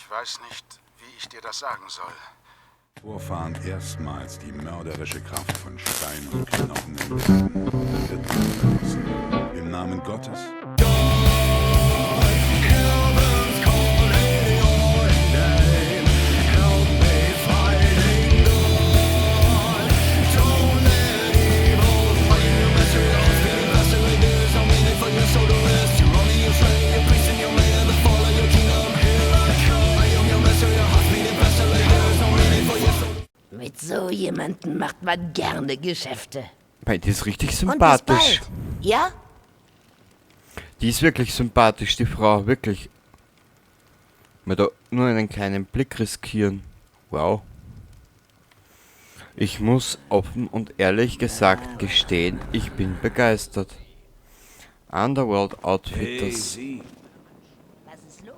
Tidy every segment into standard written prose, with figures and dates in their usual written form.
Ich weiß nicht, wie ich dir das sagen soll. Vorfahren erstmals die mörderische Kraft von Stein und Knochen entdecken und wird zugelassen. Im Namen Gottes. Mit so jemandem macht man gerne Geschäfte. Weil die ist richtig Und bis sympathisch. bald. Ja? Die ist wirklich sympathisch, die Frau, wirklich. Mal da nur einen kleinen Blick riskieren. Wow. Ich muss offen und ehrlich gesagt gestehen, ich bin begeistert. Underworld Outfitters. Was ist los?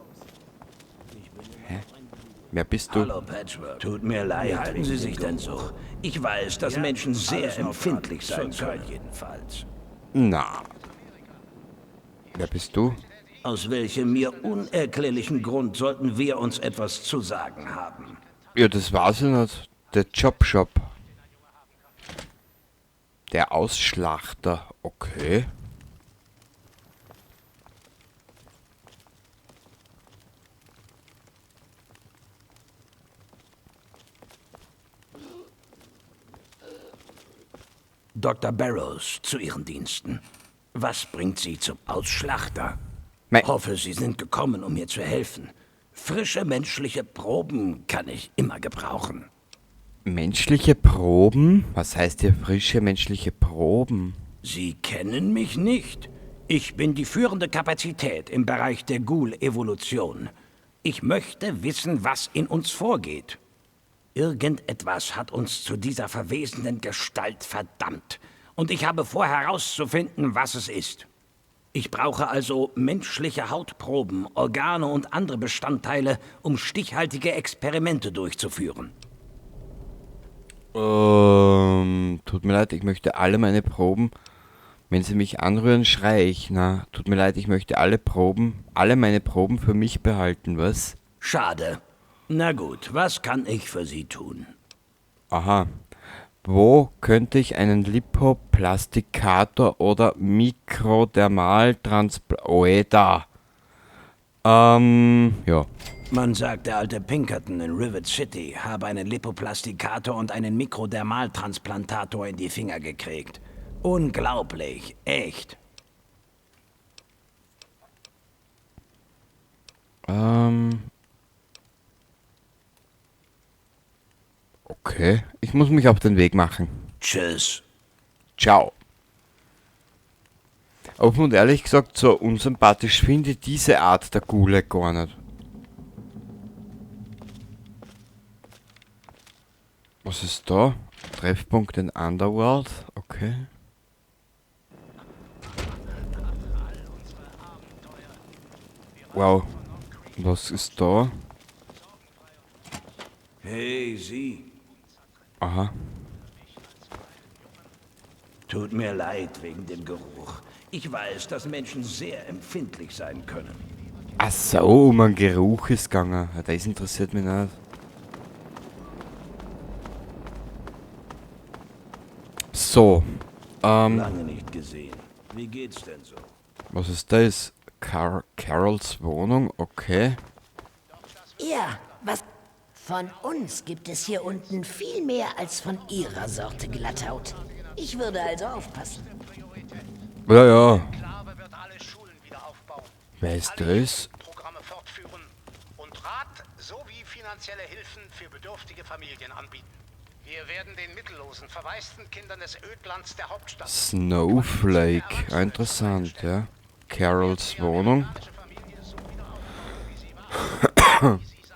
Wer bist du? Hallo, Patchwork. Tut mir leid. Wie halten Sie sich denn so? Ich weiß, dass Menschen sehr empfindlich sein können. Jedenfalls. Na. Wer bist du? Aus welchem mir unerklärlichen Grund sollten wir uns etwas zu sagen haben? Ja, das weiß ich nicht. Der Jobshop. Der Ausschlachter. Okay. Dr. Barrows zu Ihren Diensten. Was bringt Sie zum Ausschlachter? Mei- Hoffe, Sie sind gekommen, um mir zu helfen. Frische menschliche Proben kann ich immer gebrauchen. Menschliche Proben? Was heißt hier frische menschliche Proben? Sie kennen mich nicht. Ich bin die führende Kapazität im Bereich der Ghoul-Evolution. Ich möchte wissen, was in uns vorgeht. Irgendetwas hat uns zu dieser verwesenden Gestalt verdammt. Und ich habe vor, herauszufinden, was es ist. Ich brauche also menschliche Hautproben, Organe und andere Bestandteile, um stichhaltige Experimente durchzuführen. Tut mir leid, ich möchte alle meine Proben. Wenn sie mich anrühren, schreie ich. Na, tut mir leid, ich möchte alle meine Proben für mich behalten, was? Schade. Na gut, was kann ich für Sie tun? Aha. Wo könnte ich einen Lipoplastikator oder Mikrodermaltransplantator? Ja. Man sagt, der alte Pinkerton in Rivet City habe einen Lipoplastikator und einen Mikrodermaltransplantator in die Finger gekriegt. Unglaublich, echt. Okay. Ich muss mich auf den Weg machen. Tschüss. Ciao. Offen und ehrlich gesagt, so unsympathisch finde ich diese Art der Ghule gar nicht. Was ist da? Treffpunkt in Underworld? Okay. Wow. Was ist da? Hey, Sie. Aha. Tut mir leid wegen dem Geruch. Ich weiß, dass Menschen sehr empfindlich sein können. Ach so, um einen Geruch ist gegangen. Ja, das interessiert mich nicht. So. Lange nicht gesehen. Wie geht's denn so? Was ist das? Carols Wohnung? Okay. Ja, was? Von uns gibt es hier unten viel mehr als von Ihrer Sorte Glatthaut. Ich würde also aufpassen. Ja, ja. Enklave wird alle Schulen wieder aufbauen. Wer ist alle das? Programme fortführen und Rat sowie finanzielle Hilfen für bedürftige Familien anbieten. Wir werden den mittellosen, verwaisten Kindern des Ödlands der Hauptstadt Snowflake. Ah, interessant, ja. Carols Wohnung.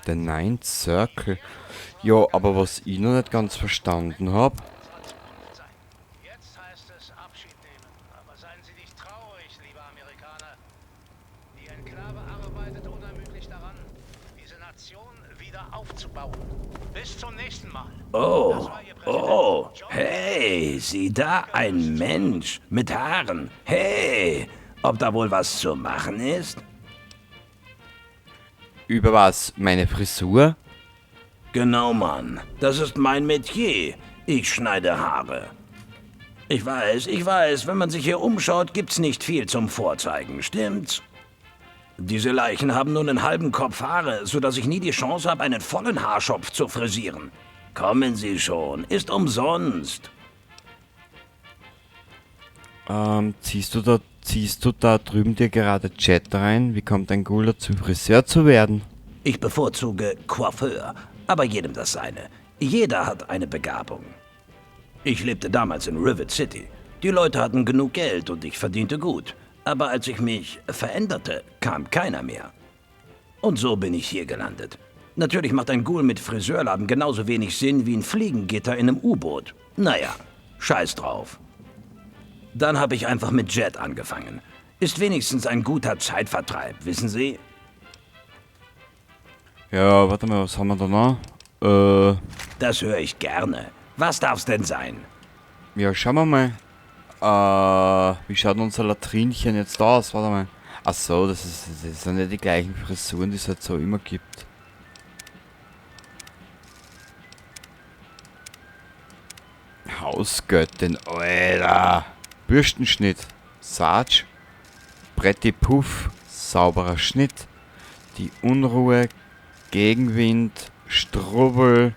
The Ninth Circle. Ja, aber was ich noch nicht ganz verstanden habe. Jetzt heißt es Abschied nehmen. Aber seien Sie nicht traurig, liebe Amerikaner. Die Enklave arbeitet unermüdlich daran, diese Nation wieder aufzubauen. Bis zum nächsten Mal. Oh, hey, sieh da, ein Mensch mit Haaren. Hey, ob da wohl was zu machen ist? Über was? Meine Frisur? Genau, Mann. Das ist mein Metier. Ich schneide Haare. Ich weiß, wenn man sich hier umschaut, gibt's nicht viel zum Vorzeigen, stimmt's? Diese Leichen haben nur einen halben Kopf Haare, sodass ich nie die Chance habe, einen vollen Haarschopf zu frisieren. Kommen Sie schon, ist umsonst. Ziehst du da drüben dir gerade Chat rein? Wie kommt ein Ghoul dazu, Friseur zu werden? Ich bevorzuge Coiffeur, aber jedem das seine. Jeder hat eine Begabung. Ich lebte damals in Rivet City. Die Leute hatten genug Geld und ich verdiente gut. Aber als ich mich veränderte, kam keiner mehr. Und so bin ich hier gelandet. Natürlich macht ein Ghoul mit Friseurladen genauso wenig Sinn wie ein Fliegengitter in einem U-Boot. Naja, scheiß drauf. Dann habe ich einfach mit Jet angefangen. Ist wenigstens ein guter Zeitvertreib, wissen Sie? Ja, warte mal, was haben wir da noch? Das höre ich gerne. Was darf's denn sein? Ja, schauen wir mal. Wie schaut unser Latrinchen jetzt aus? Warte mal. Ach so, das sind ja die gleichen Frisuren, die es halt so immer gibt. Hausgöttin, Alter. Bürstenschnitt. Sarge. Pretty Puff. Sauberer Schnitt. Die Unruhe. Gegenwind. Strubbel.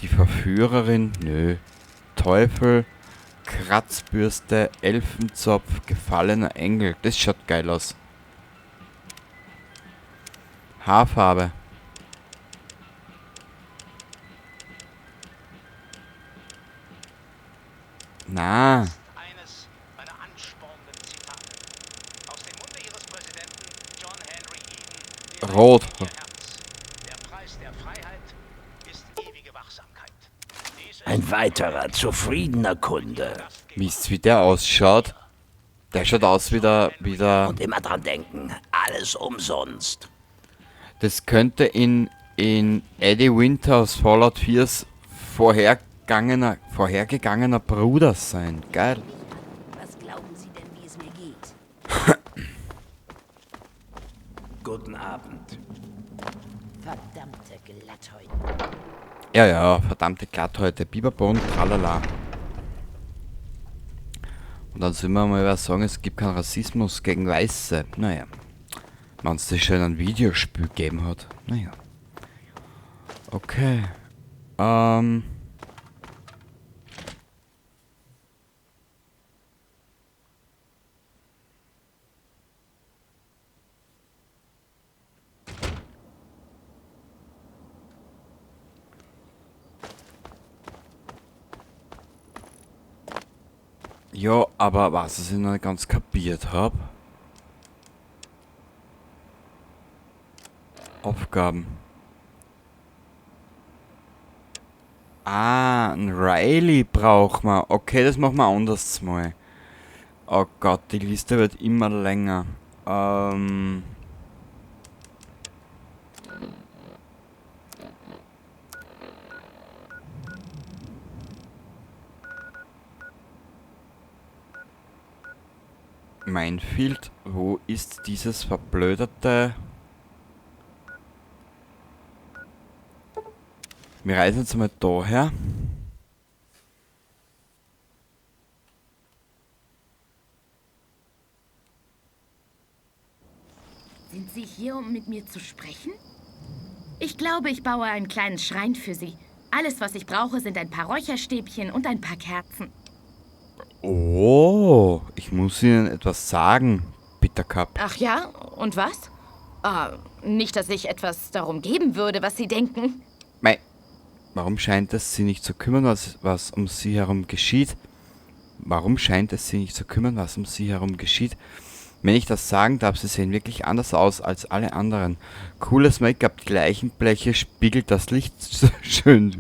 Die Verführerin. Nö. Teufel. Kratzbürste. Elfenzopf. Gefallener Engel. Das schaut geil aus. Haarfarbe. Na. Eines meiner anspornenden Zitate. Aus dem Munde Ihres Präsidenten John Henry Eden. Rot. Ihr Herz. Der Preis der Freiheit ist ewige Wachsamkeit. Dies ist Ein weiterer zufriedener Kunde. Wisst wie der ausschaut? Der schaut aus wie der. Und immer dran denken, alles umsonst. Das könnte in Eddie Winter aus Fallout 4's vorhergegangener Bruder sein. Geil. Was glauben Sie denn, wie es mir geht? Guten Abend. Verdammte Glatthäute. Ja, verdammte Glatthäute. Biberbohnen, tralala. Und dann soll man mal sagen, es gibt keinen Rassismus gegen Weiße. Naja. Wenn es das schon ein Videospiel gegeben hat. Naja. Okay. Ja, aber was ich noch nicht ganz kapiert habe. Aufgaben. Ah, ein Riley braucht man. Okay, das machen wir anders mal. Oh Gott, die Liste wird immer länger. Minefield, wo ist dieses verblöderte... Wir reisen jetzt mal daher. Sind Sie hier, um mit mir zu sprechen? Ich glaube, ich baue einen kleinen Schrein für Sie. Alles, was ich brauche, sind ein paar Räucherstäbchen und ein paar Kerzen. Oh, ich muss Ihnen etwas sagen, Bittercup. Ach ja? Und was? Nicht, dass ich etwas darum geben würde, was Sie denken. Mei, warum scheint es Sie nicht zu kümmern, was um Sie herum geschieht? Warum scheint es Sie nicht zu kümmern, was um Sie herum geschieht? Wenn ich das sagen darf, Sie sehen wirklich anders aus als alle anderen. Cooles Make-up, die Leichenbleche spiegelt das Licht so schön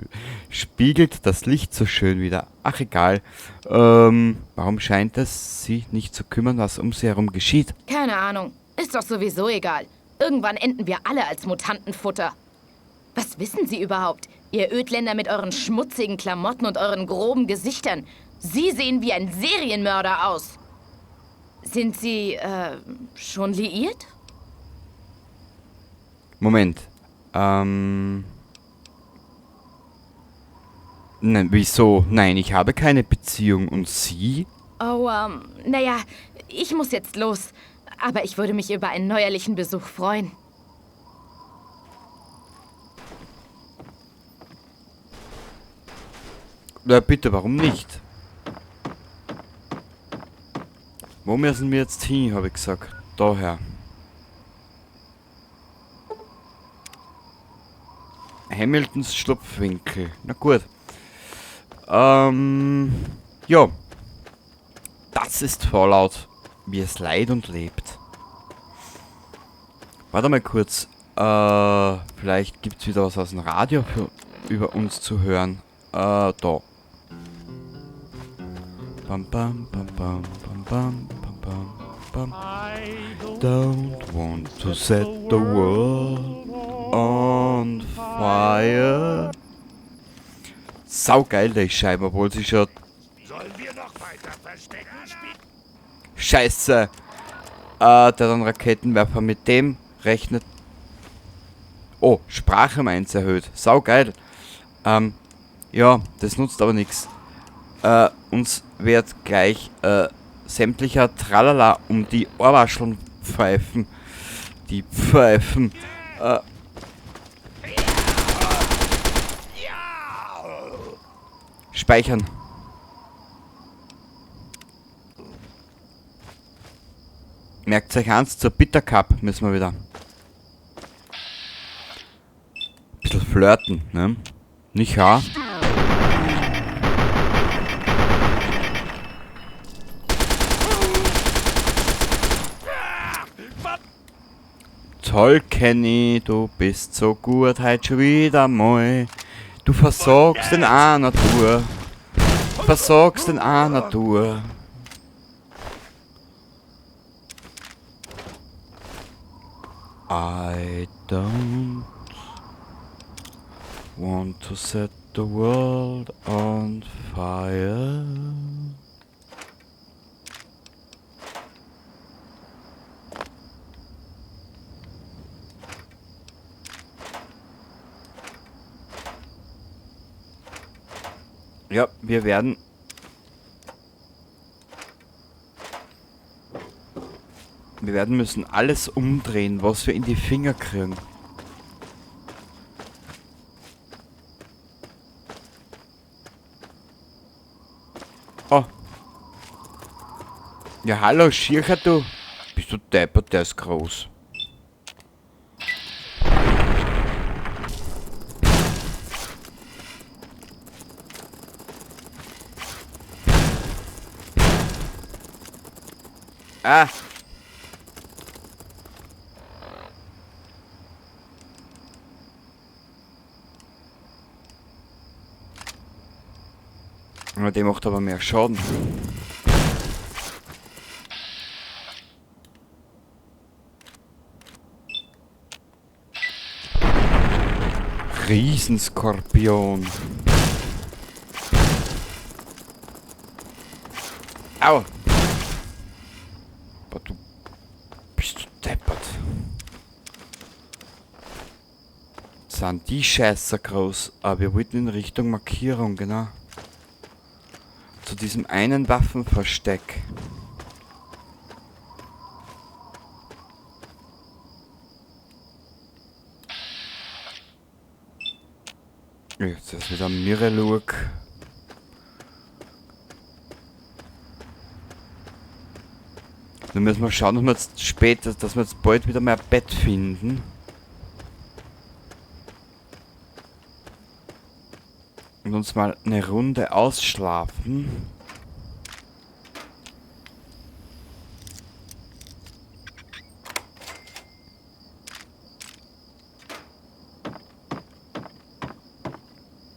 wieder. Ach egal. Warum scheint es Sie nicht zu kümmern, was um Sie herum geschieht? Keine Ahnung. Ist doch sowieso egal. Irgendwann enden wir alle als Mutantenfutter. Was wissen Sie überhaupt? Ihr Ödländer mit euren schmutzigen Klamotten und euren groben Gesichtern. Sie sehen wie ein Serienmörder aus. Sind Sie, schon liiert? Moment. Nein, wieso? Nein, ich habe keine Beziehung. Und Sie? Oh, naja, ich muss jetzt los. Aber ich würde mich über einen neuerlichen Besuch freuen. Na bitte, warum nicht? Wo müssen wir jetzt hin, habe ich gesagt. Daher. Hamiltons Schlupfwinkel. Na gut. Ja. Das ist Fallout, wie es leid und lebt. Warte mal kurz. Vielleicht gibt es wieder was aus dem Radio über uns zu hören. Da. Bam bam bam bam bam bam bam bam bam. Don't want to set the world on fire. Saugeil, der Scheibe, obwohl sie schon... Sollen wir noch weiter verstecken spielen? Scheiße! Der hat einen Raketenwerfer, mit dem rechnet... Oh, Sprache um 1 erhöht. Saugeil. Ja, das nutzt aber nichts. Uns wird gleich sämtlicher Tralala um die Ohrwascheln pfeifen. Die Pfeifen. Speichern. Merkt euch eins, zur Bittercup müssen wir wieder. Bisschen flirten, ne? Nicht wahr? Toll, Kenny, du bist so gut, heute schon wieder mal. Du versorgst den einer Tour. Versorgst den einer Tour. I don't want to set the world on fire. Ja, wir werden müssen alles umdrehen, was wir in die Finger kriegen. Oh. Ja, hallo, Schircher, du. Bist du deppert, der ist groß. Ah. Ja, der macht aber mehr Schaden. Riesenskorpion. Au. Aber du bist deppert. Sind die Scheiße groß, aber wir wollten in Richtung Markierung, genau. Zu diesem einen Waffenversteck. Jetzt ist wieder Mirrelurk. Dann müssen wir schauen, dass wir jetzt später, dass wir jetzt bald wieder mal ein Bett finden. Und uns mal eine Runde ausschlafen.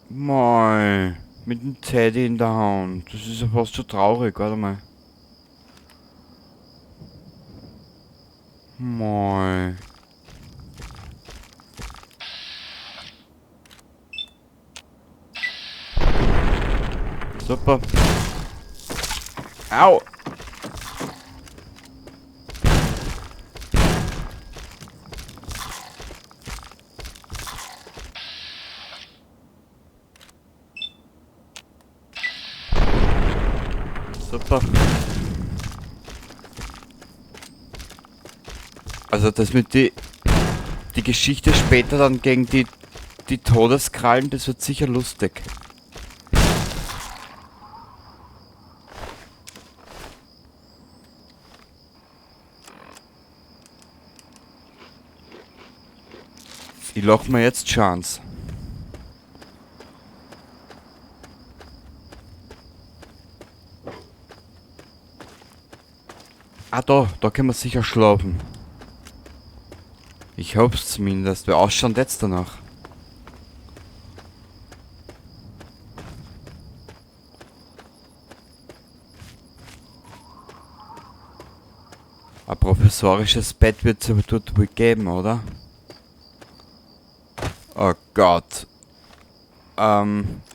Mei, mit dem Teddy in der Hand. Das ist ja fast schon traurig, warte mal. Mei. Super. Au! Super. Also das mit die Geschichte später dann gegen die Todeskrallen, das wird sicher lustig. Ich loch mir jetzt Chance. Ah, da können wir sicher schlafen. Ich hoff's zumindest. Wer ausschaut jetzt danach? Ein professorisches Bett wird es dort wohl geben, oder? Oh Gott.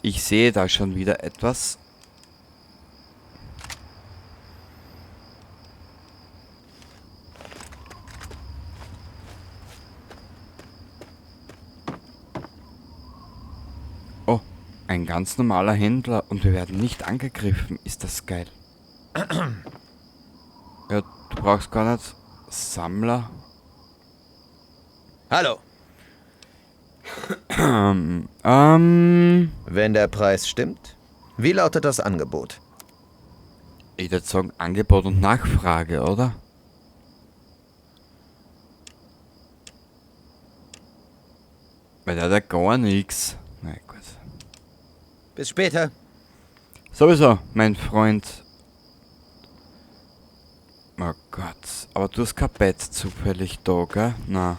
Ich sehe da schon wieder etwas. Oh, ein ganz normaler Händler und wir werden nicht angegriffen. Ist das geil. Ja, du brauchst gar nicht Sammler. Hallo. Wenn der Preis stimmt, wie lautet das Angebot? Ich würde sagen Angebot und Nachfrage, oder? Weil der hat ja gar nichts. Na gut. Bis später. Sowieso, mein Freund. Oh Gott. Aber du hast kein Bett zufällig da, gell? Na.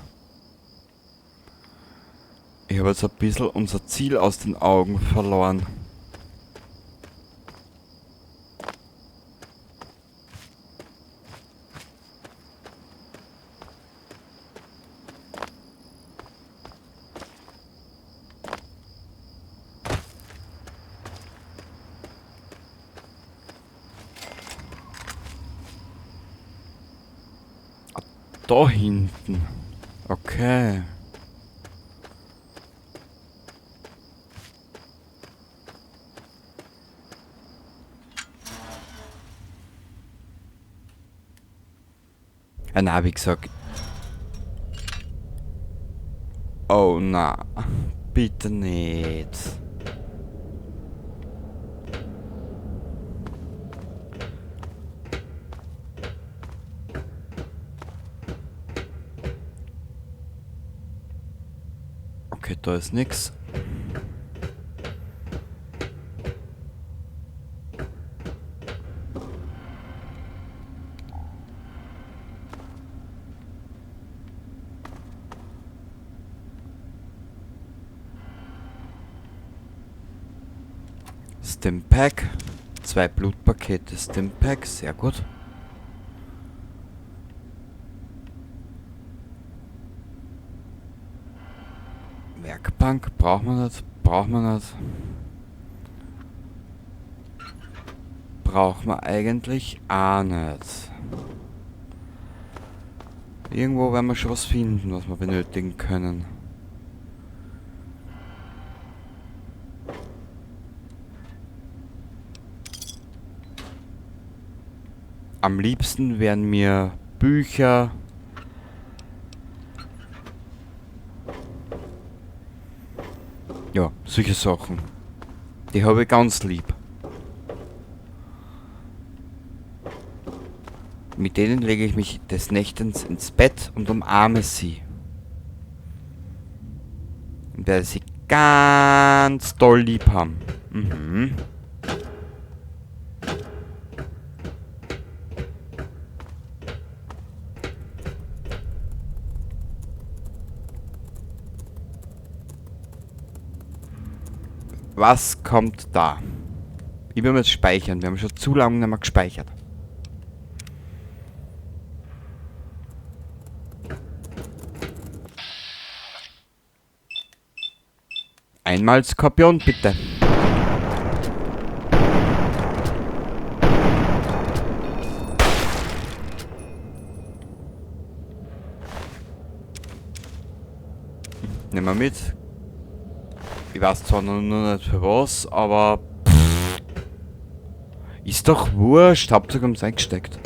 Ich habe jetzt ein bisschen unser Ziel aus den Augen verloren. Ah, da hinten. Okay. Na, wie gesagt. Oh na, bitte nicht. Okay, da ist nix. Stimpack. 2 Blutpakete Stimpack, sehr gut. Werkbank braucht man nicht, braucht man nicht. Braucht man eigentlich auch nicht. Irgendwo werden wir schon was finden, was wir benötigen können. Am liebsten wären mir Bücher, ja, solche Sachen. Die habe ich ganz lieb. Mit denen lege ich mich des Nächtens ins Bett und umarme sie. Und werde sie ganz doll lieb haben. Mhm. Was kommt da? Ich will mal jetzt speichern. Wir haben schon zu lange nicht mehr gespeichert. Einmal Skorpion, bitte. Nehmen wir mit. Ich weiß zwar noch nicht für was, aber Ist doch wurscht, Hauptsache haben's eingesteckt.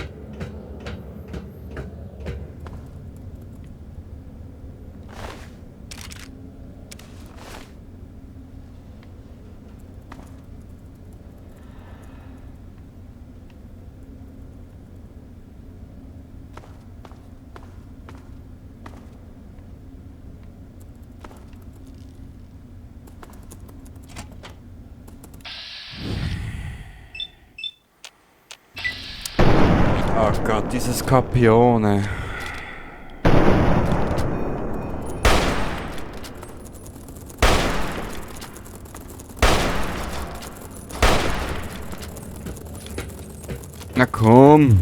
Oh Gott, diese Skorpione. Na komm.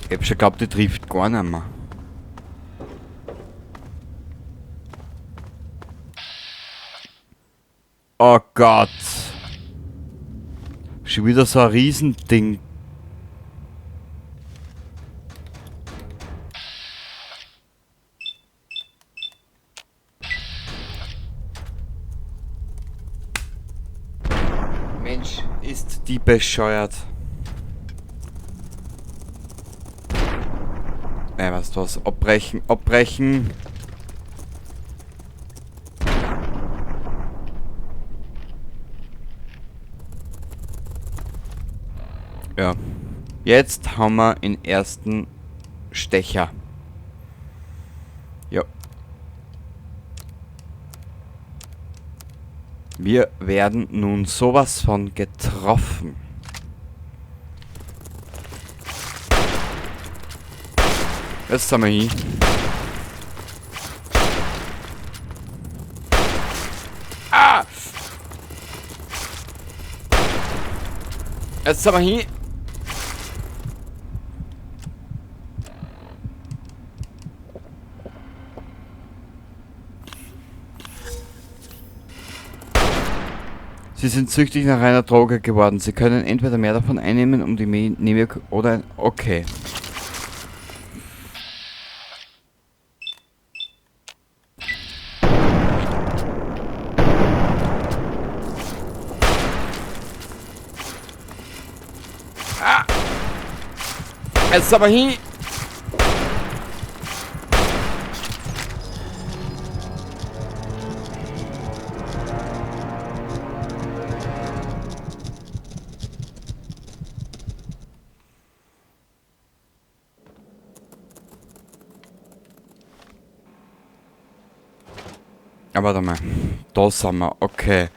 Ich hab schon geglaubt, die trifft gar nicht mehr. Oh Gott. Schon wieder so ein Riesending. Mensch, ist die bescheuert. Weißt du was? Abbrechen, abbrechen. Ja. Jetzt haben wir den ersten Stecher. Ja. Wir werden nun sowas von getroffen. Jetzt sind wir hin. Ah! Jetzt sind wir hin. Sie sind süchtig nach einer Droge geworden. Sie können entweder mehr davon einnehmen, um die Nebenwirkung oder... Okay. Ah! Jetzt aber hin! Aber warte mal, da sind wir, okay.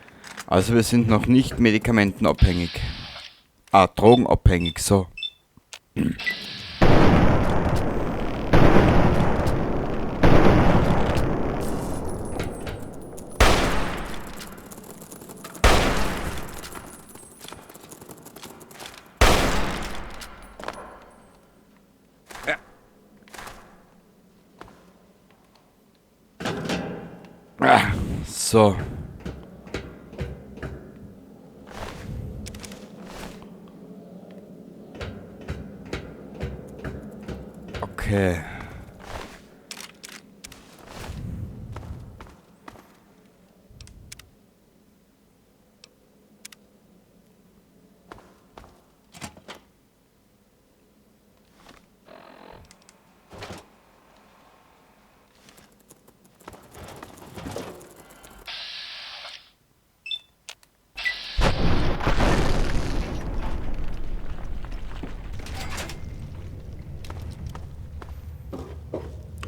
Also wir sind noch nicht medikamentenabhängig. Ah, drogenabhängig, so. Ja. Ah, so. Okay.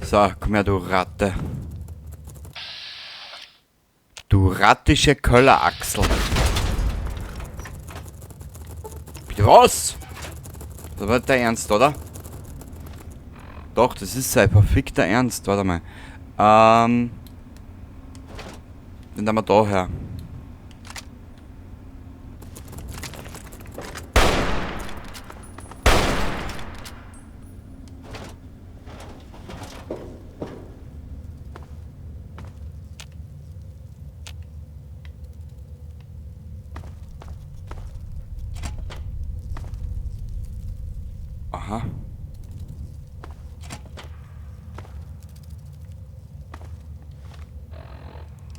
So, komm her, du Ratte. Du rattische Köllerachsel. Bitte was? Das war der Ernst, oder? Doch, das ist sein verfickter Ernst. Warte mal. Den haben wir da her. Aha.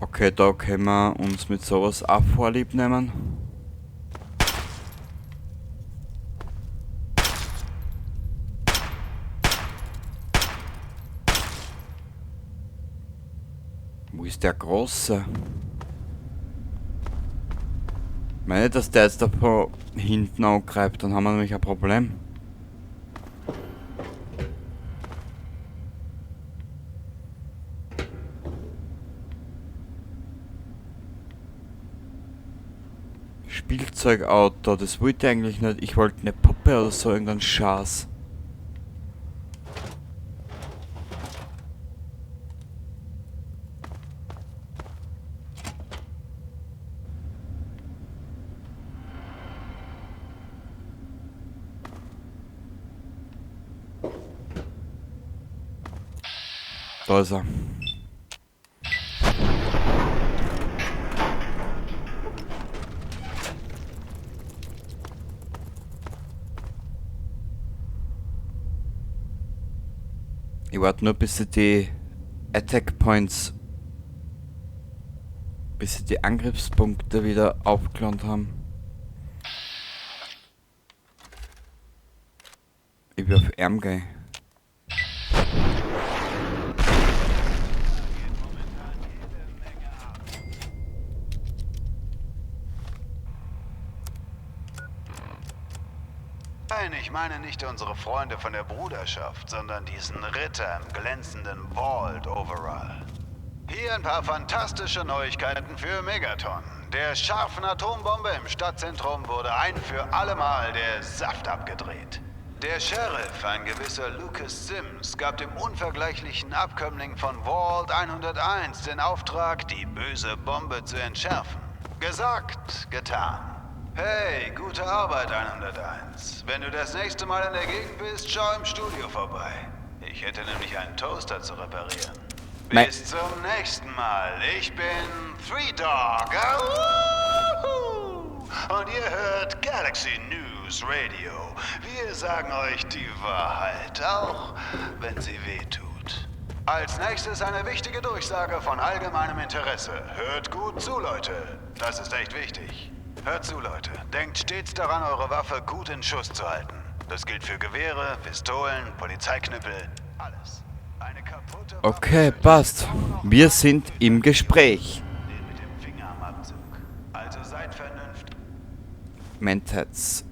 Okay, da können wir uns mit sowas auch vorlieb nehmen. Wo ist der Große? Ich meine, dass der jetzt da von hinten angreift, dann haben wir nämlich ein Problem. Spielzeugauto, das wollte ich eigentlich nicht. Ich wollte eine Puppe oder so, irgendeinen Schaß. Da ist er. Ich warte nur, bis sie die Attack Points, bis sie die Angriffspunkte wieder aufgeladen haben. Ich will auf Arm gehen. Nein, ich meine nicht unsere Freunde von der Bruderschaft, sondern diesen Ritter im glänzenden Vault Overall. Hier ein paar fantastische Neuigkeiten für Megaton. Der scharfen Atombombe im Stadtzentrum wurde ein für allemal der Saft abgedreht. Der Sheriff, ein gewisser Lucas Sims, gab dem unvergleichlichen Abkömmling von Vault 101 den Auftrag, die böse Bombe zu entschärfen. Gesagt, getan. Hey, gute Arbeit 101. Wenn du das nächste Mal in der Gegend bist, schau im Studio vorbei. Ich hätte nämlich einen Toaster zu reparieren. Bis zum nächsten Mal. Ich bin Three Dog. Und ihr hört Galaxy News Radio. Wir sagen euch die Wahrheit, auch wenn sie weh tut. Als nächstes eine wichtige Durchsage von allgemeinem Interesse. Hört gut zu, Leute. Das ist echt wichtig. Hört zu, Leute. Denkt stets daran, eure Waffe gut in Schuss zu halten. Das gilt für Gewehre, Pistolen, Polizeiknüppel, alles. Eine kaputte Waffe Okay, passt. Wir sind im Gespräch. den mit dem Finger am Abzug. Also seid vernünftig. Mentats.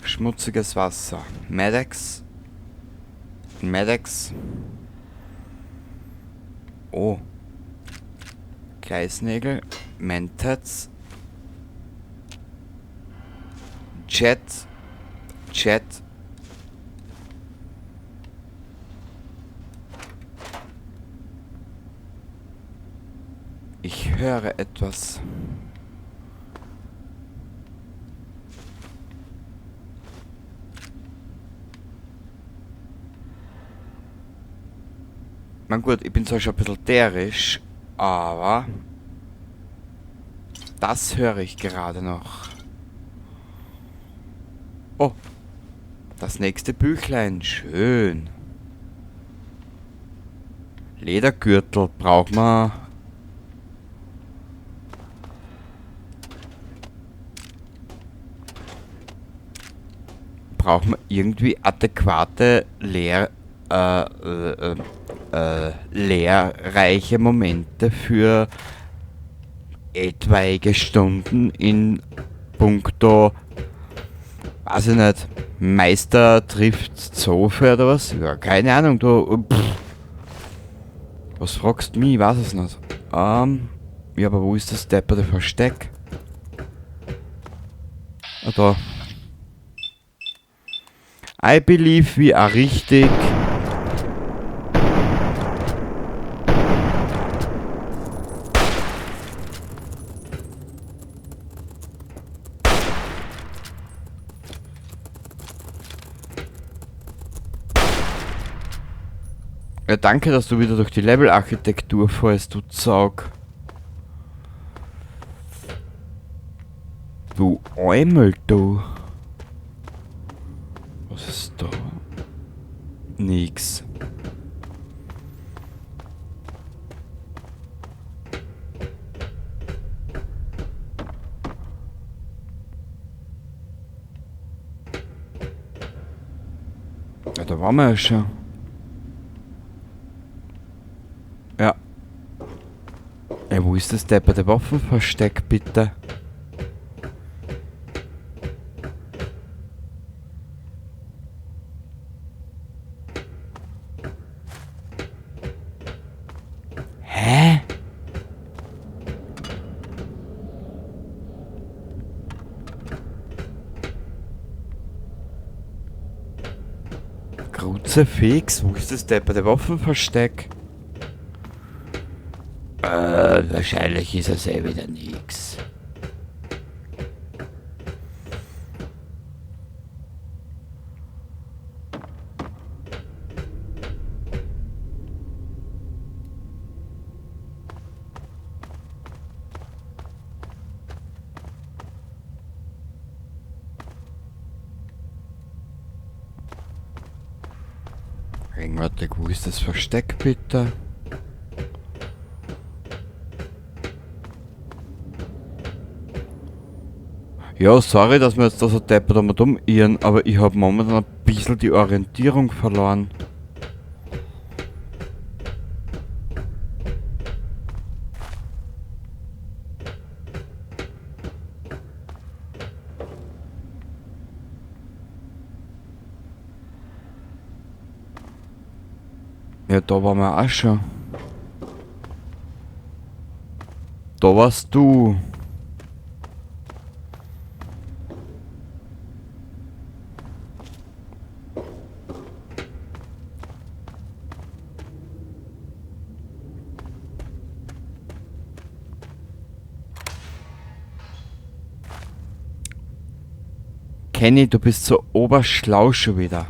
Schmutziges Wasser. Medex. Medex. Oh. Gleisnägel. Mentats. Jet. Jet. Ich höre etwas. Na gut, ich bin zwar schon ein bisschen derisch, aber das höre ich gerade noch. Oh, das nächste Büchlein, schön. Ledergürtel braucht man. Braucht man irgendwie adäquate lehrreiche Momente für etwaige Stunden in puncto, weiß ich nicht, Meister trifft Zofe oder was? Ja, keine Ahnung, du. Was fragst du mich? Ich weiß es nicht. Ja, aber wo ist das depperte Versteck? Ah, da. I believe we are richtig. Ja, danke, dass du wieder durch die Level-Architektur fährst, du Zaug. Du Eumel, du. Was ist da? Nix. Da waren wir ja schon. Ja. Ey, wo ist das depperte Waffenversteck, bitte? Hä? Kruzifix? Wo ist das depperte Waffenversteck? Wahrscheinlich ist es eh wieder nix. Warte, wo ist das Versteck, bitte? Ja, sorry, dass wir jetzt da so deppert und dumm irren, aber ich habe momentan ein bisschen die Orientierung verloren. Ja, da waren wir auch schon. Da warst du. Kenny, du bist so oberschlau schon wieder.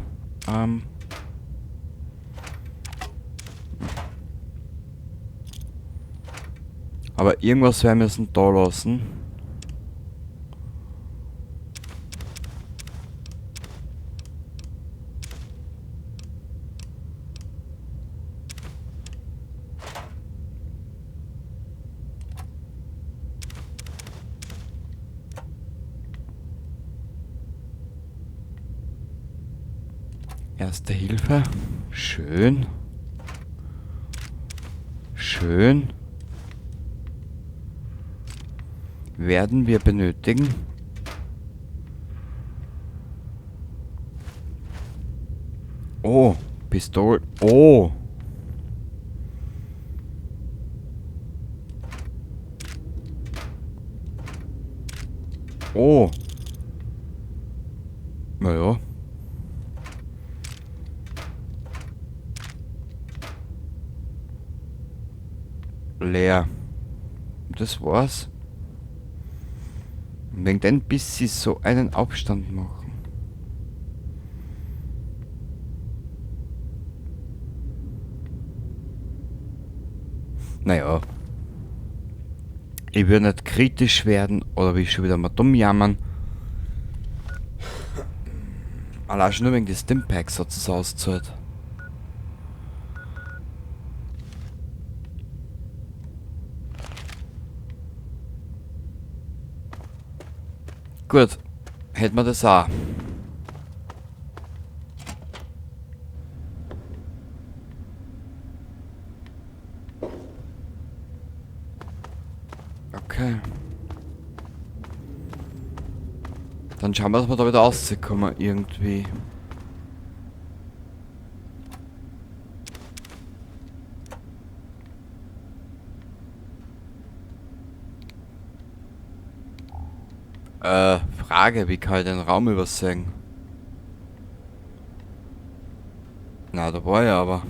Aber irgendwas werden wir müssen da lassen. Erste Hilfe. Schön. Schön. Werden wir benötigen. Oh, Pistole. Oh. Oh. Naja. Leer. Das war's. Und wegen denn, bis sie so einen Abstand machen. Naja. Ich will nicht kritisch werden oder will schon wieder mal dumm jammern. Allein schon nur wegen des Stimpacks hat es ausgezahlt. Gut, hätten wir das auch. Okay. Dann schauen wir, dass wir da wieder rauskommen irgendwie. Frage, wie kann ich den Raum übersehen? Na, da war er aber.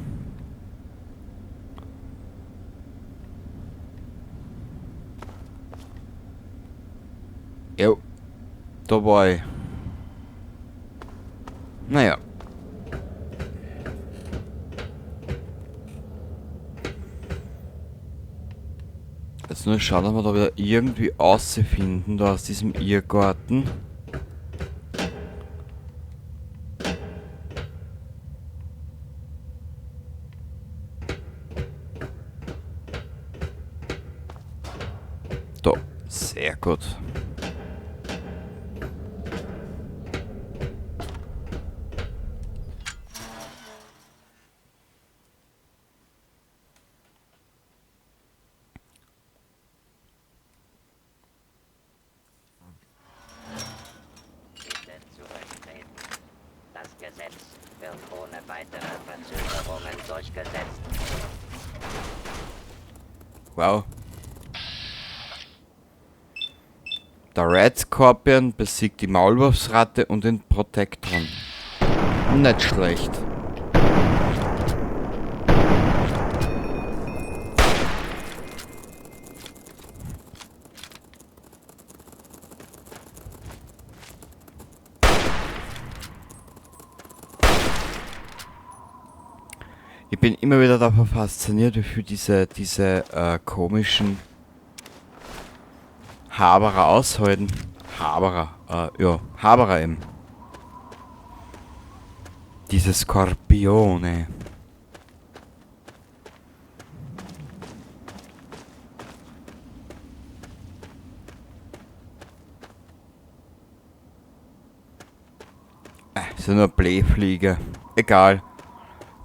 Jo, da war ich. Naja. Jetzt nur schauen, dass wir da wieder irgendwie rausfinden, da aus diesem Irrgarten. Da, sehr gut. Gesetz wird ohne weitere Verzögerungen durchgesetzt. Wow. Der Red Scorpion besiegt die Maulwurfsratte und den Protektron. Nicht schlecht. Ich bin immer wieder davon fasziniert, wie viel diese komischen Haberer aushalten. Haberer eben. Diese Skorpione. Sind nur Blähflieger. Egal.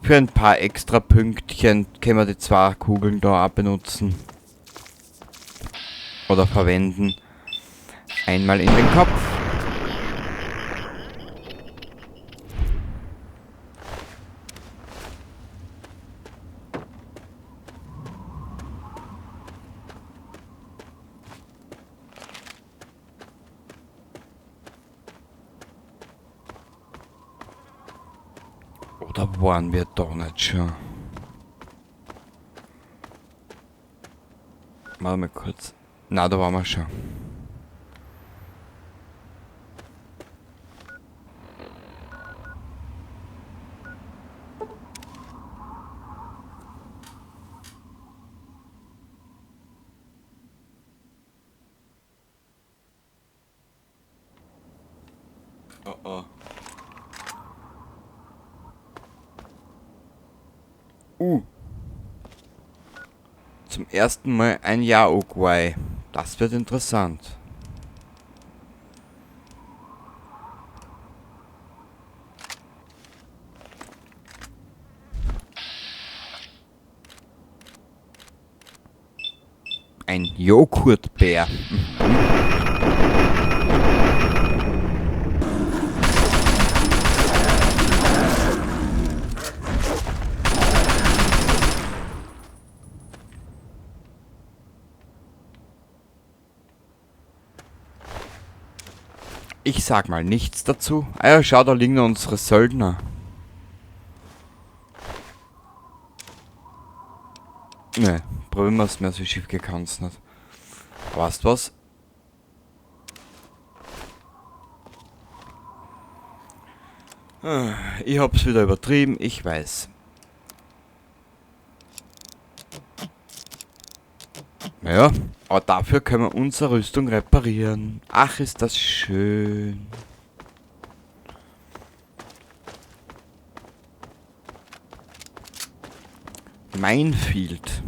Für ein paar extra Pünktchen können wir die 2 Kugeln da auch benutzen. Oder verwenden. Einmal in den Kopf. Oder waren wir doch nicht schon? Warte mal kurz. Na, da waren wir schon. Oh oh. Zum ersten Mal ein Yaoguai. Das wird interessant. Ein Joghurtbär. Ich sag mal nichts dazu. Ah ja, schau, da liegen noch unsere Söldner. Ne, probieren wir es mehr, so schief gekannt nicht. Weißt du was? Ich hab's wieder übertrieben, ich weiß. Naja, aber dafür können wir unsere Rüstung reparieren. Ach, ist das schön. Minefield.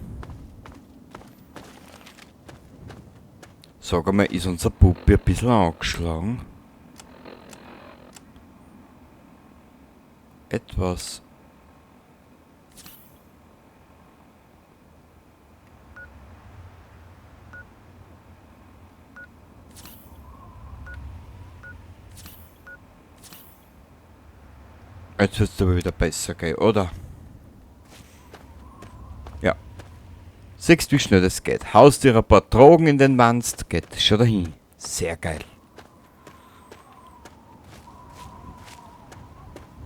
Sag einmal, ist unser Puppe ein bisschen angeschlagen? Etwas. Jetzt wird es aber wieder besser, gell, oder? Ja. Siehst, wie schnell das geht. Haust dir ein paar Drogen in den Wanst, geht schon dahin. Sehr geil.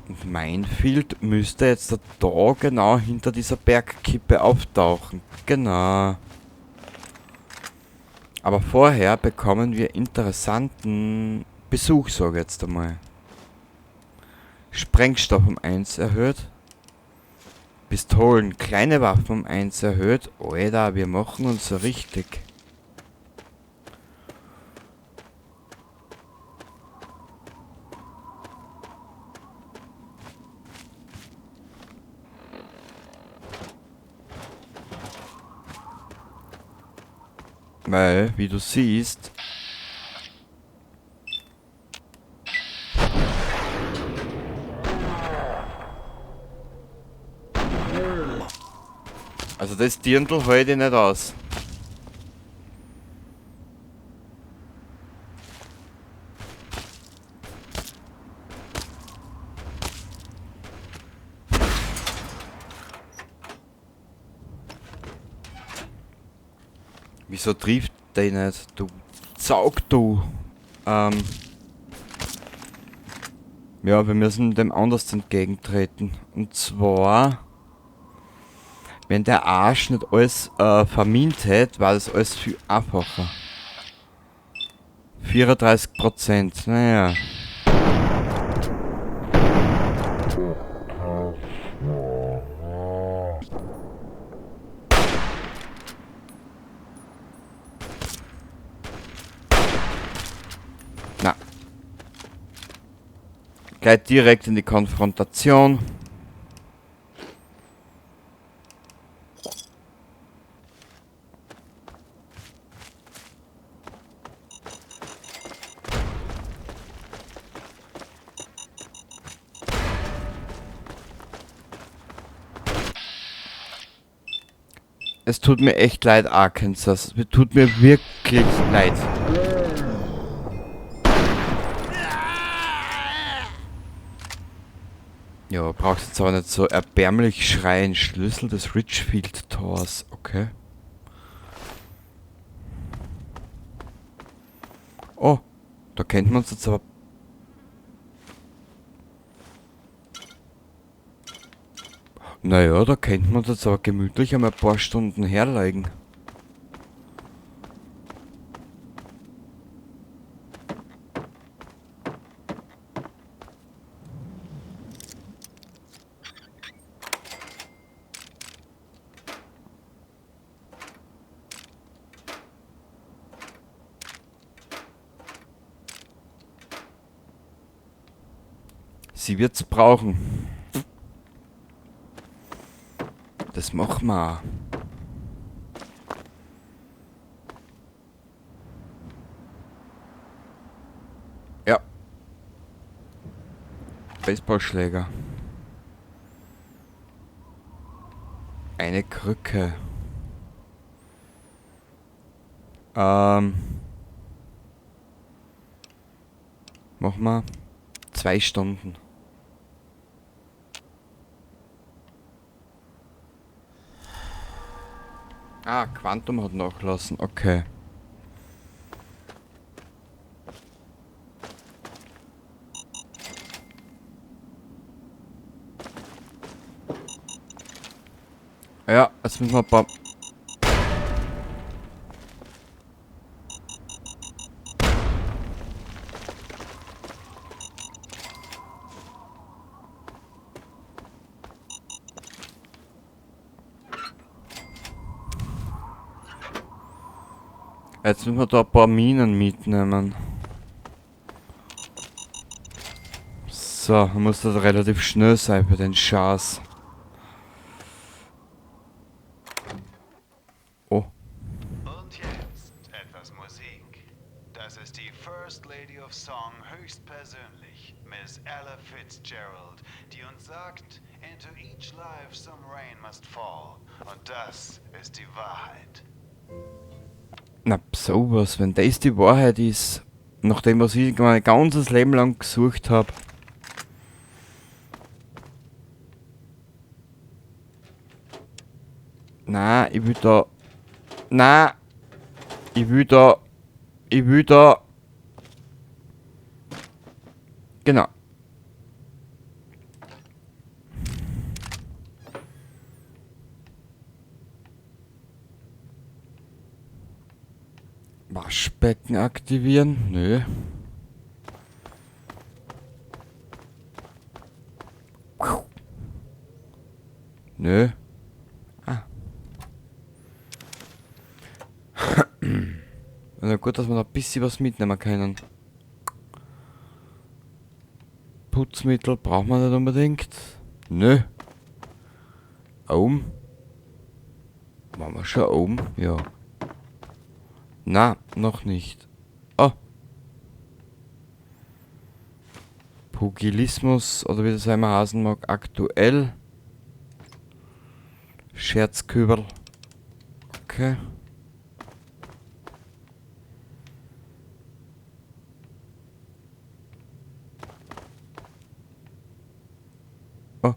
Und Minefield müsste jetzt da genau hinter dieser Bergkippe auftauchen. Genau. Aber vorher bekommen wir interessanten Besuch, sage ich jetzt einmal. Sprengstoff um 1 erhöht. Pistolen, kleine Waffen um 1 erhöht. Alter, wir machen uns so richtig. Weil, wie du siehst, also das Dirndl halte ich nicht aus. Wieso trifft der nicht? Du Zaug, du. Ja, wir müssen dem anders entgegentreten. Und zwar, wenn der Arsch nicht alles vermint hätte, war das alles viel einfacher. 34%, naja. Na. Gleich direkt in die Konfrontation. Es tut mir echt leid, Arkansas. Es tut mir wirklich leid. Ja, brauchst jetzt aber nicht so erbärmlich schreien. Schlüssel des Richfield Tors. Okay. Oh, da kennt man uns jetzt aber... Naja, da könnte man jetzt aber gemütlich einmal ein paar Stunden herlegen. Sie wird's brauchen. Das machen wir. Ja. Baseballschläger. Eine Krücke. Machen wir 2 Stunden. Ah, Quantum hat nachgelassen, okay. Ja, jetzt müssen wir ein paar... Jetzt müssen wir da ein paar Minen mitnehmen. So, muss das relativ schnell sein bei den Schars. Oh. Und jetzt etwas Musik. Das ist die First Lady of Song höchstpersönlich, Miss Ella Fitzgerald, die uns sagt, into each life some rain must fall. Und das ist die Wahrheit. Na, sowas, wenn das die Wahrheit ist, nachdem was ich mein ganzes Leben lang gesucht habe. Na, ich will da. Na, ich will da. Ich will da. Genau. Waschbecken aktivieren? Nö. Nö. Ah. Na gut, dass wir noch ein bisschen was mitnehmen können. Putzmittel braucht man nicht unbedingt. Nö. Oben. Waren wir schon oben? Ja. Na, noch nicht. Oh. Pugilismus, oder wie das einmal heißen mag, aktuell. Scherzkübel. Okay. Oh.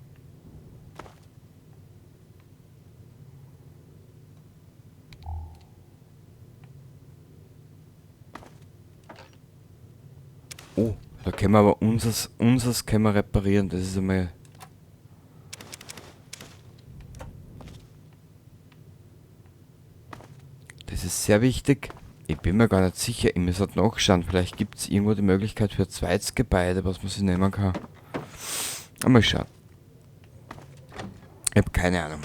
Da können wir aber unseres können wir reparieren. Das ist einmal... Das ist sehr wichtig. Ich bin mir gar nicht sicher. Ich muss halt nachschauen. Vielleicht gibt es irgendwo die Möglichkeit für ein zweites Gebäude, was man sich nehmen kann. Mal schauen. Ich habe keine Ahnung.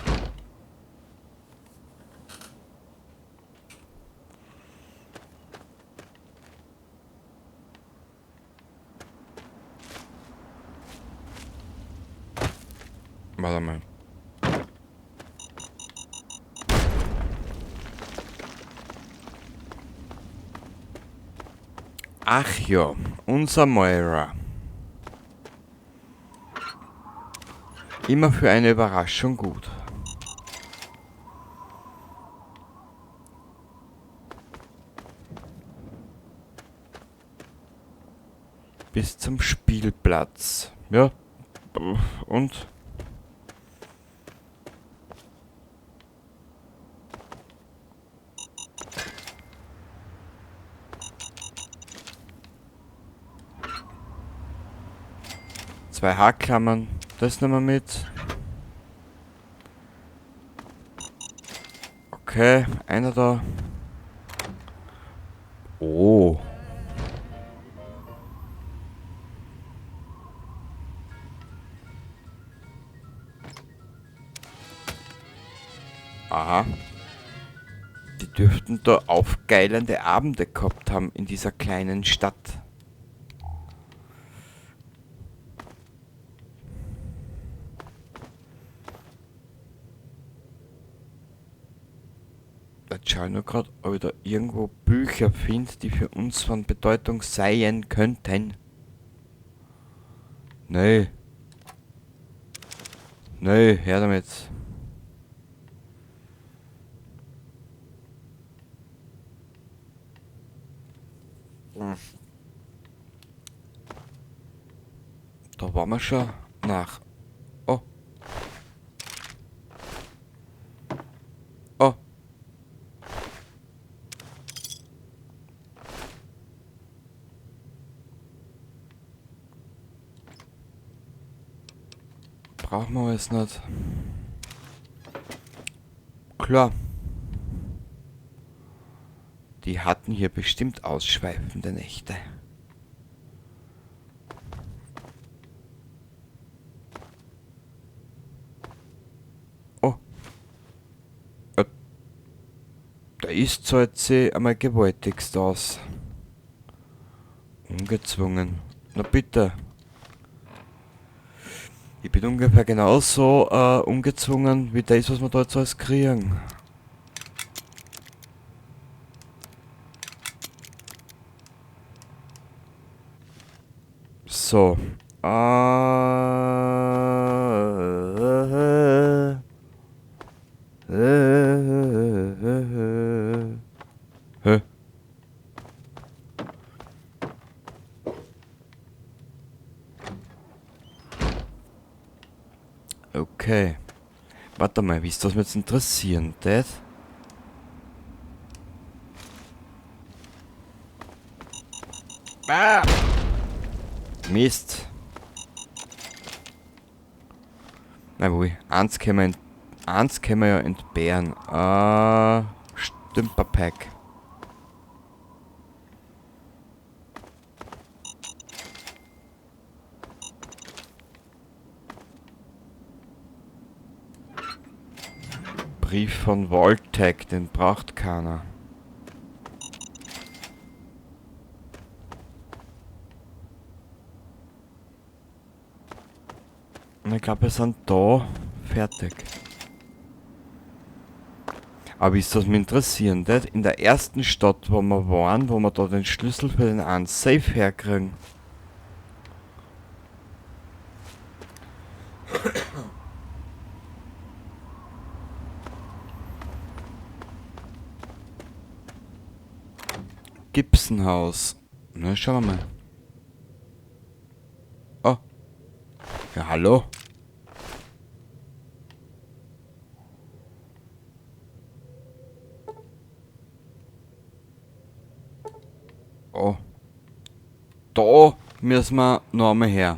Warte mal. Ach ja, unser Moira. Immer für eine Überraschung gut. Bis zum Spielplatz. Ja. Und? Zwei Haarklammern. Das nehmen wir mit. Okay, einer da. Oh. Aha. Die dürften da aufgeilende Abende gehabt haben in dieser kleinen Stadt. Jetzt schaue ich nur gerade, ob ich da irgendwo Bücher finde, die für uns von Bedeutung sein könnten. Nö. Nö, her damit. Da waren wir schon nach. Oh. Oh. Brauchen wir jetzt nicht. Klar. Die hatten hier bestimmt ausschweifende Nächte. Oh. Da ist zahlt sie einmal gewaltigst aus. Ungezwungen. Na bitte. Ich bin ungefähr genauso ungezwungen wie das, was wir da jetzt alles kriegen. So. Hä? Okay. Warte mal, wie ist das mir jetzt interessieren, Dad? Ah! Mist. Na wohl, eins können wir ja entbehren. Stümperpack. Brief von Vault-Tag, den braucht keiner. Und ich glaube, wir sind da fertig. Aber ist das mir interessieren, nicht? In der ersten Stadt, wo wir waren, wo wir da den Schlüssel für den einen Safe herkriegen. Gibsonhaus. Na, schauen wir mal. Oh. Ja, hallo. Da müssen wir noch einmal her.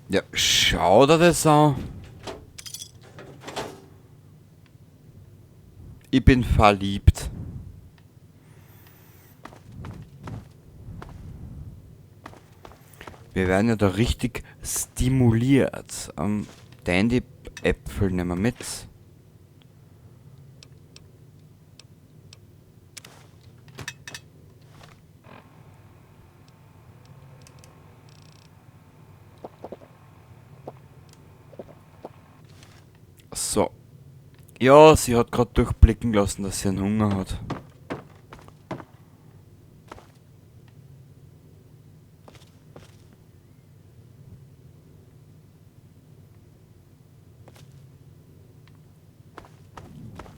Ja, schau dir das an. Ich bin verliebt. Wir werden ja da richtig stimuliert. Dandy-Äpfel nehmen wir mit. So. Ja, sie hat gerade durchblicken lassen, dass sie einen Hunger hat.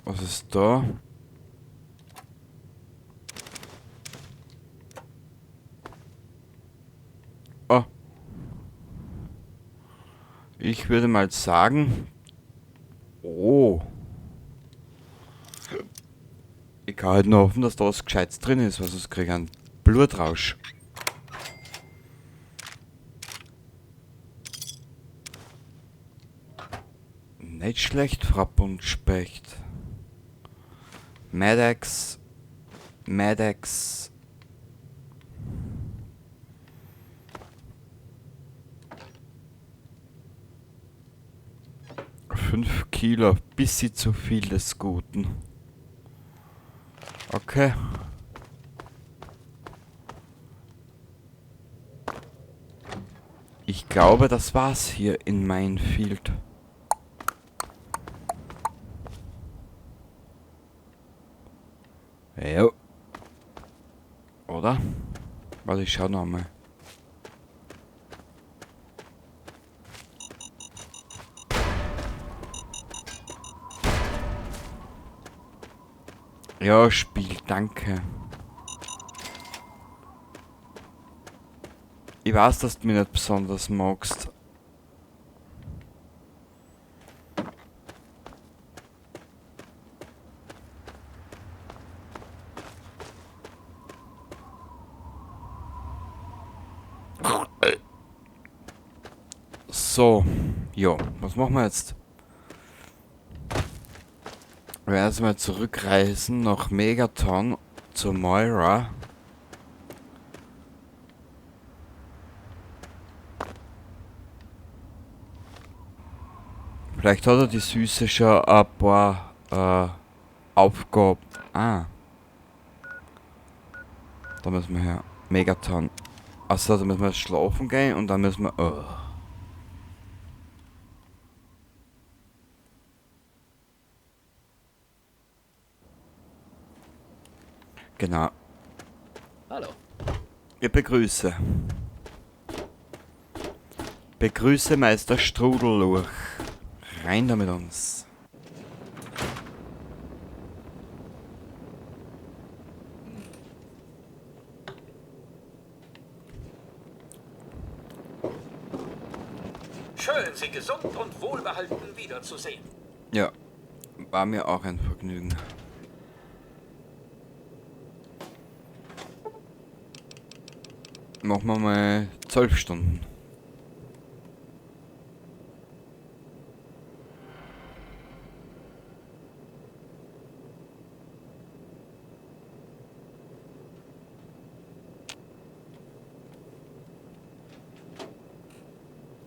Was ist da? Oh. Ich würde mal sagen... Oh. Ich kann halt nur hoffen, dass da was Gescheites drin ist, weil sonst kriege ich einen Blutrausch. Nicht schlecht, Frau Buntspecht. Medex. Medex. Fünf Kilo, bisschen zu viel des Guten. Okay. Ich glaube, das war's hier in Minefield. Ja. Oder? Warte, ich schau noch mal. Ja, Spiel, danke. Ich weiß, dass du mich nicht besonders magst. So, ja, was machen wir jetzt? Wir werden jetzt mal zurückreisen nach Megaton zu Moira. Vielleicht hat er die Süße schon ein paar Aufgaben. Ah. Da müssen wir her. Megaton. Achso, da müssen wir schlafen gehen und dann müssen wir... Oh. Genau. Hallo. Ich begrüße. Begrüße Meister Strudelluch. Rein da mit uns. Schön, Sie gesund und wohlbehalten wiederzusehen. Ja, war mir auch ein Vergnügen. Machen wir mal 12 Stunden.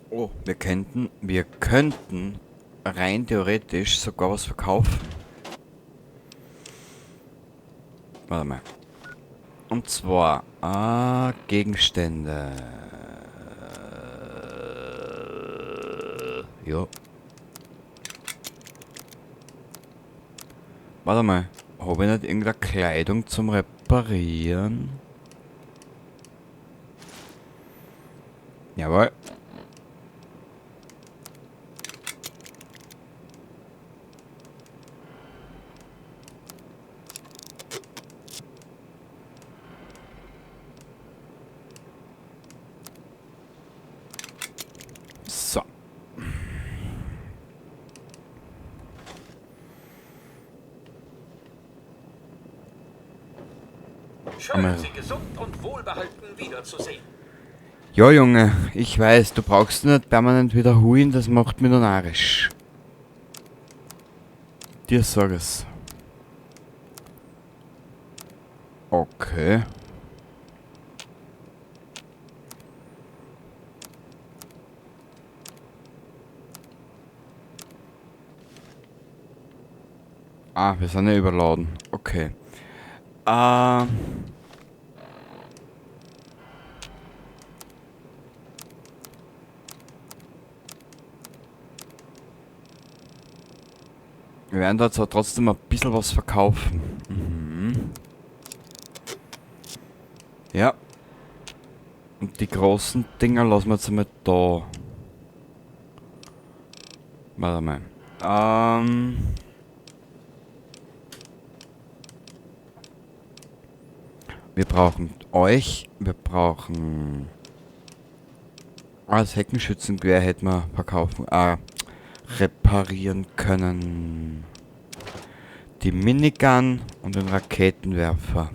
Oh, wir könnten rein theoretisch sogar was verkaufen. Warte mal. Und zwar Gegenstände. Ja. Warte mal. Habe ich nicht irgendeine Kleidung zum Reparieren? Jawohl. Schön, Sie gesund und wohlbehalten wiederzusehen. Ja, Junge, ich weiß, du brauchst nicht permanent wiederholen, das macht mich nur narrisch. Dir sag es. Okay. Ah, wir sind ja überladen. Okay. Wir werden da zwar trotzdem ein bisschen was verkaufen. Mhm. Ja. Und die großen Dinger lassen wir jetzt einmal da. Warte mal. Wir brauchen euch. Wir brauchen... das Heckenschützengewehr hätten wir verkaufen. Reparieren können. Die Minigun und den Raketenwerfer.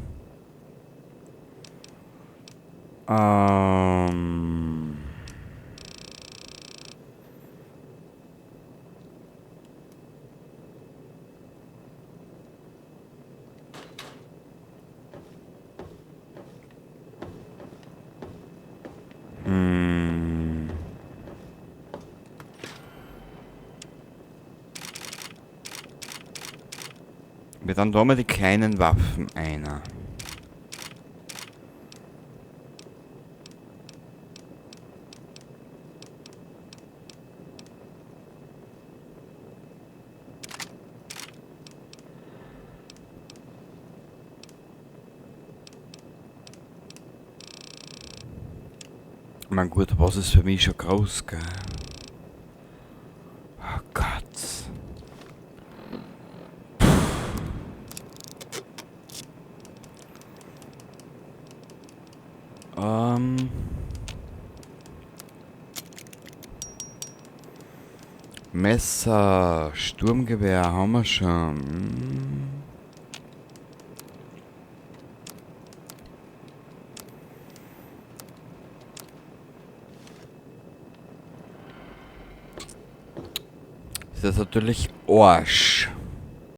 Wir dann da mal die kleinen Waffen einer. Mein gut, was ist für mich schon groß, gell? Oh Gott. Messer, Sturmgewehr haben wir schon. Das ist natürlich Arsch.